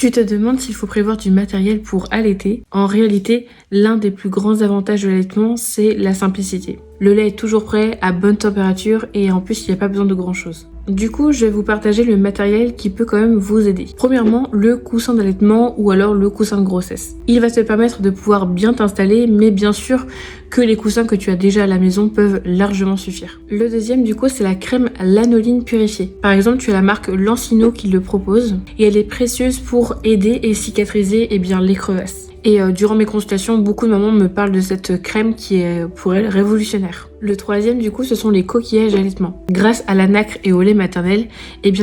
Tu te demandes s'il faut prévoir du matériel pour allaiter. En réalité, l'un des plus grands avantages de l'allaitement, c'est la simplicité. Le lait est toujours prêt, à bonne température et en plus, il n'y a pas besoin de grand chose. Du coup, je vais vous partager le matériel qui peut quand même vous aider. Premièrement, le coussin d'allaitement ou alors le coussin de grossesse. Il va te permettre de pouvoir bien t'installer, mais bien sûr que les coussins que tu as déjà à la maison peuvent largement suffire. Le deuxième, du coup, c'est la crème lanoline purifiée. Par exemple, tu as la marque Lancino qui le propose et elle est précieuse pour aider et cicatriser les crevasses. Et durant mes consultations, beaucoup de mamans me parlent de cette crème qui est pour elles révolutionnaire. Le troisième, du coup, ce sont les coquillages allaitement. Grâce à la nacre et au lait maternel,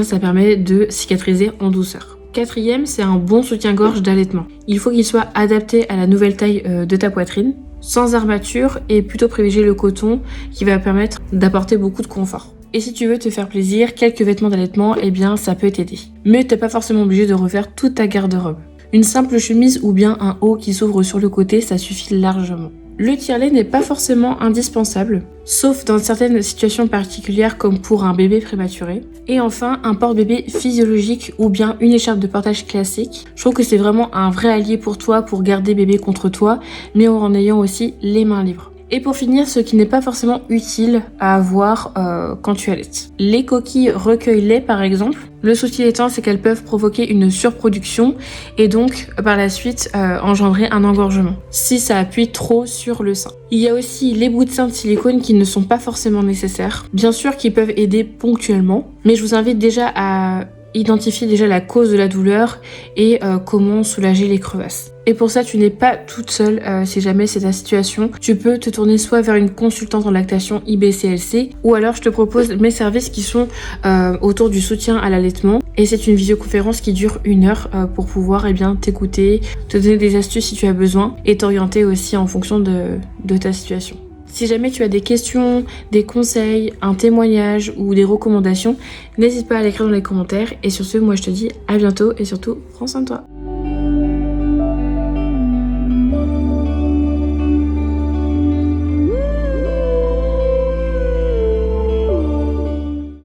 ça permet de cicatriser en douceur. Quatrième, c'est un bon soutien-gorge d'allaitement. Il faut qu'il soit adapté à la nouvelle taille de ta poitrine, sans armature et plutôt privilégier le coton qui va permettre d'apporter beaucoup de confort. Et si tu veux te faire plaisir, quelques vêtements d'allaitement, ça peut t'aider. Mais t'es pas forcément obligé de refaire toute ta garde-robe. Une simple chemise ou bien un haut qui s'ouvre sur le côté, ça suffit largement. Le tire-lait n'est pas forcément indispensable, sauf dans certaines situations particulières comme pour un bébé prématuré. Et enfin, un porte-bébé physiologique ou bien une écharpe de portage classique. Je trouve que c'est vraiment un vrai allié pour toi pour garder bébé contre toi, mais en ayant aussi les mains libres. Et pour finir, ce qui n'est pas forcément utile à avoir quand tu allaites. Les coquilles recueil-lait par exemple. Le souci étant, c'est qu'elles peuvent provoquer une surproduction et donc par la suite engendrer un engorgement si ça appuie trop sur le sein. Il y a aussi les bouts de sein de silicone qui ne sont pas forcément nécessaires. Bien sûr qu'ils peuvent aider ponctuellement, mais je vous invite déjà à identifier déjà la cause de la douleur et comment soulager les crevasses. Et pour ça, tu n'es pas toute seule si jamais c'est ta situation. Tu peux te tourner soit vers une consultante en lactation IBCLC ou alors je te propose mes services qui sont autour du soutien à l'allaitement. Et c'est une visioconférence qui dure 1 heure pour pouvoir t'écouter, te donner des astuces si tu as besoin et t'orienter aussi en fonction de ta situation. Si jamais tu as des questions, des conseils, un témoignage ou des recommandations, n'hésite pas à l'écrire dans les commentaires. Et sur ce, moi je te dis à bientôt et surtout, prends soin de toi.